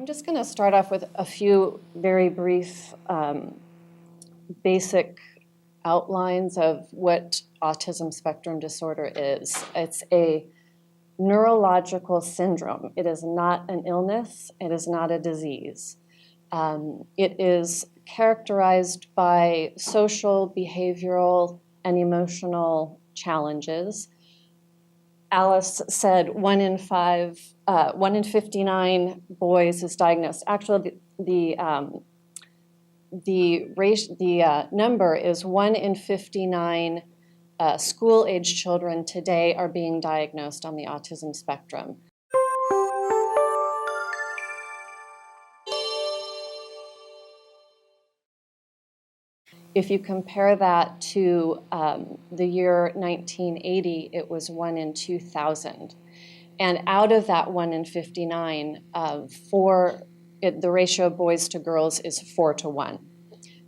I'm just going to start off with a few very brief basic outlines of what autism spectrum disorder is. It's a neurological syndrome. It is not an illness. It is not a disease. It is characterized by social, behavioral, and emotional challenges. Alice said 1 in 59 boys is diagnosed. Actually, the number is 1 in 59 school-age children today are being diagnosed on the autism spectrum. If you compare that to the year 1980, it was 1 in 2,000. And out of that 1 in 59, the ratio of boys to girls is 4 to 1.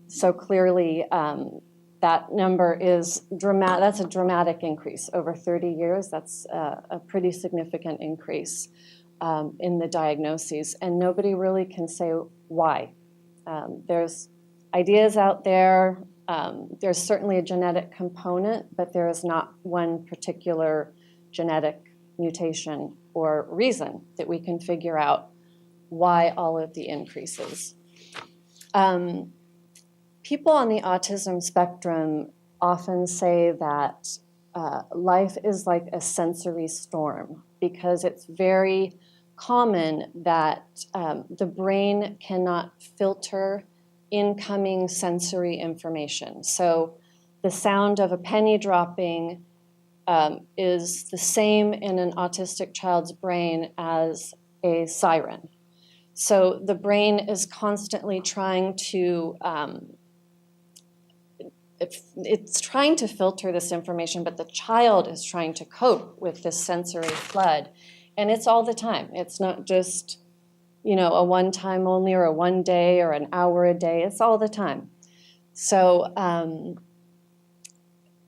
So clearly, that number is dramatic. That's a dramatic increase over 30 years. That's a pretty significant increase in the diagnoses, and nobody really can say why. There's ideas out there. There's certainly a genetic component, but there is not one particular genetic mutation or reason that we can figure out why all of the increases. People on the autism spectrum often say that life is like a sensory storm because it's very common that the brain cannot filter incoming sensory information. So the sound of a penny dropping is the same in an autistic child's brain as a siren. So the brain is constantly trying to, it's trying to filter this information, but the child is trying to cope with this sensory flood. And it's all the time. It's not just, a one time only or a one day or an hour a day. It's all the time. So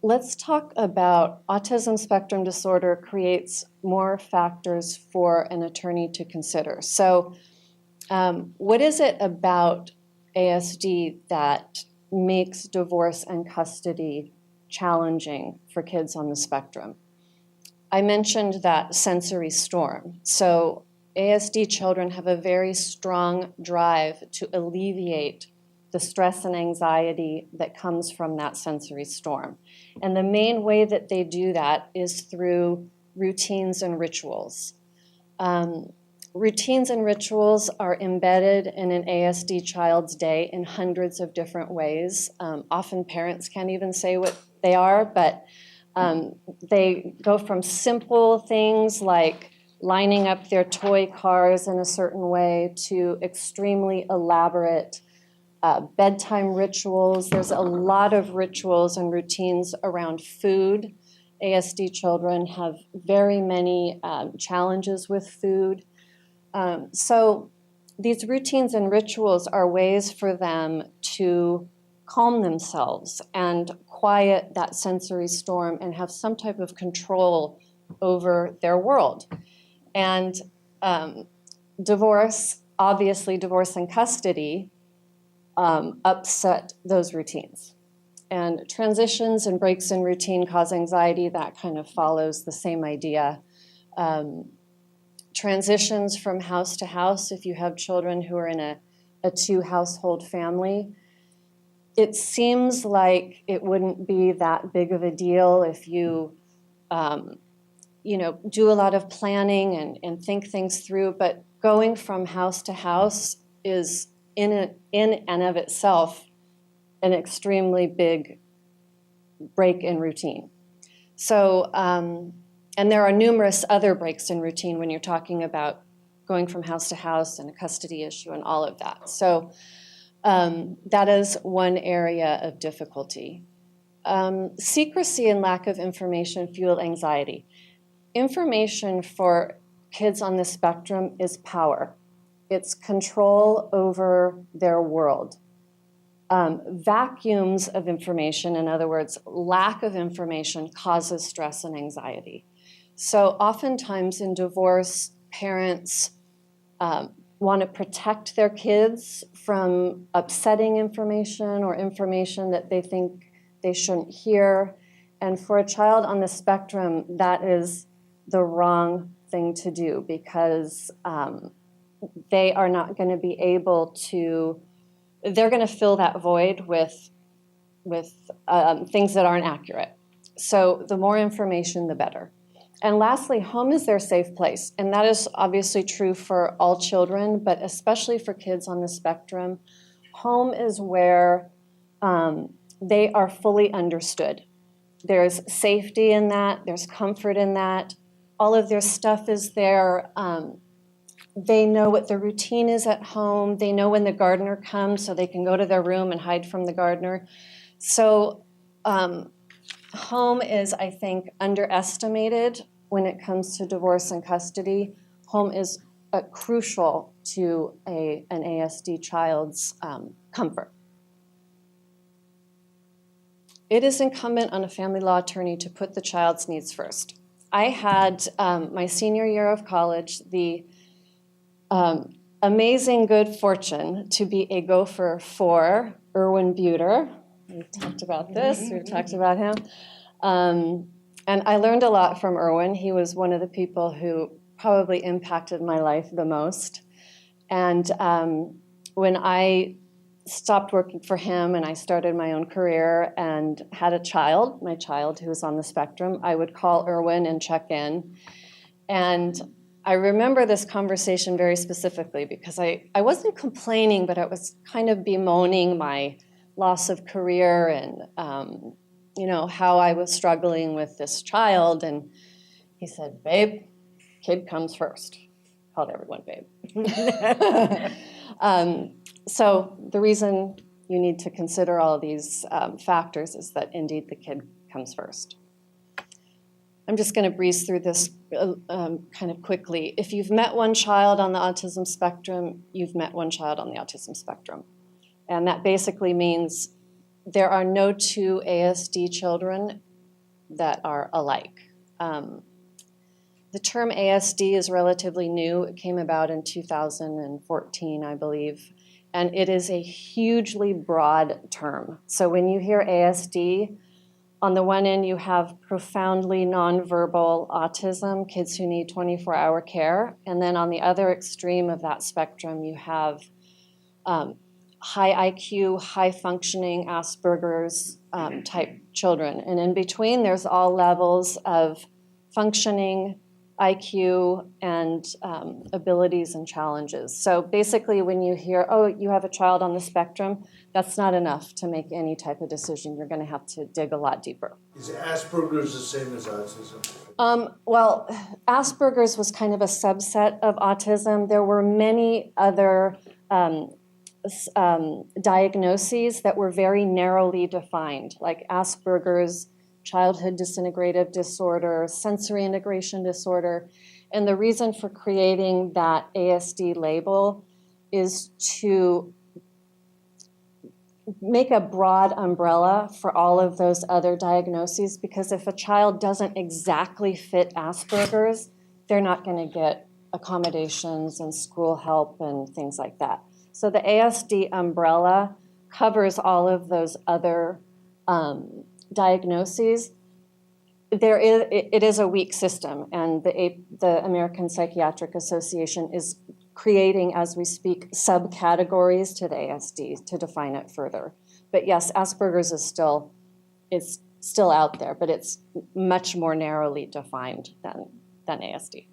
let's talk about autism spectrum disorder creates more factors for an attorney to consider. So what is it about ASD that makes divorce and custody challenging for kids on the spectrum? I mentioned that sensory storm. So ASD children have a very strong drive to alleviate the stress and anxiety that comes from that sensory storm. And the main way that they do that is through routines and rituals. Routines and rituals are embedded in an ASD child's day in hundreds of different ways. Often parents can't even say what they are, but they go from simple things like lining up their toy cars in a certain way to extremely elaborate bedtime rituals. There's a lot of rituals and routines around food. ASD children have very many challenges with food. So these routines and rituals are ways for them to calm themselves and quiet that sensory storm and have some type of control over their world. And divorce and custody upset those routines. And transitions and breaks in routine cause anxiety. That kind of follows the same idea. Transitions from house to house, if you have children who are in a two-household family, it seems like it wouldn't be that big of a deal if you, do a lot of planning and think things through. But going from house to house is in and of itself an extremely big break in routine. So, and there are numerous other breaks in routine when you're talking about going from house to house and a custody issue and all of that. So that is one area of difficulty. Secrecy and lack of information fuel anxiety. Information for kids on the spectrum is power. It's control over their world. Vacuums of information, in other words, lack of information, causes stress and anxiety. So oftentimes in divorce, parents want to protect their kids from upsetting information or information that they think they shouldn't hear. And for a child on the spectrum, that is the wrong thing to do, because they are not going to be able to, they're going to fill that void with things that aren't accurate. So the more information, the better. And lastly, home is their safe place. And that is obviously true for all children, but especially for kids on the spectrum. Home is where they are fully understood. There's safety in that. There's comfort in that. All of their stuff is there. They know what the routine is at home. They know when the gardener comes, so they can go to their room and hide from the gardener. So home is, I think, underestimated when it comes to divorce and custody. Home is crucial to an ASD child's comfort. It is incumbent on a family law attorney to put the child's needs first. I had, my senior year of college, the amazing good fortune to be a gopher for Irwin Buter. We've talked about this, we've talked about him. And I learned a lot from Irwin. He was one of the people who probably impacted my life the most. And when I stopped working for him and I started my own career and had a child, my child who was on the spectrum, I would call Irwin and check in. And I remember this conversation very specifically because I wasn't complaining, but I was kind of bemoaning my loss of career and how I was struggling with this child. And he said, "Babe, kid comes first." Called everyone babe. So the reason you need to consider all of these factors is that indeed the kid comes first. I'm just going to breeze through this kind of quickly. If you've met one child on the autism spectrum, you've met one child on the autism spectrum. And that basically means there are no two ASD children that are alike. The term ASD is relatively new. It came about in 2014, I believe. And it is a hugely broad term. So when you hear ASD, on the one end, you have profoundly nonverbal autism, kids who need 24-hour care. And then on the other extreme of that spectrum, you have high IQ, high functioning Asperger's type children. And in between, there's all levels of functioning, IQ, and abilities and challenges. So basically, when you hear, oh, you have a child on the spectrum, that's not enough to make any type of decision. You're going to have to dig a lot deeper. Is Asperger's the same as autism? Well, Asperger's was kind of a subset of autism. There were many other diagnoses that were very narrowly defined, like Asperger's, childhood disintegrative disorder, sensory integration disorder. And the reason for creating that ASD label is to make a broad umbrella for all of those other diagnoses, because if a child doesn't exactly fit Asperger's, they're not going to get accommodations and school help and things like that. So the ASD umbrella covers all of those other diagnoses. It is a weak system, and the American Psychiatric Association is creating, as we speak, subcategories to the ASD to define it further. But yes, Asperger's is still out there, but it's much more narrowly defined than ASD.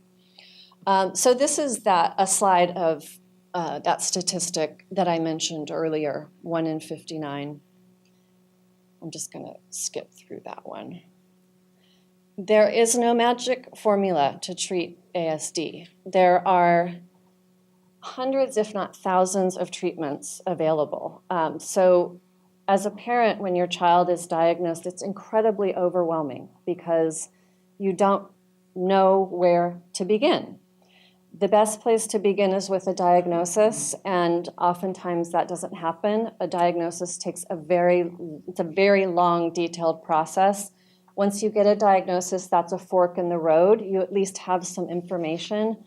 So this is a slide of that statistic that I mentioned earlier, 1 in 59. I'm just going to skip through that one. There is no magic formula to treat ASD. There are hundreds, if not thousands, of treatments available. So as a parent, when your child is diagnosed, it's incredibly overwhelming because you don't know where to begin. The best place to begin is with a diagnosis, and oftentimes that doesn't happen. A diagnosis takes it's a very long, detailed process. Once you get a diagnosis, that's a fork in the road. You at least have some information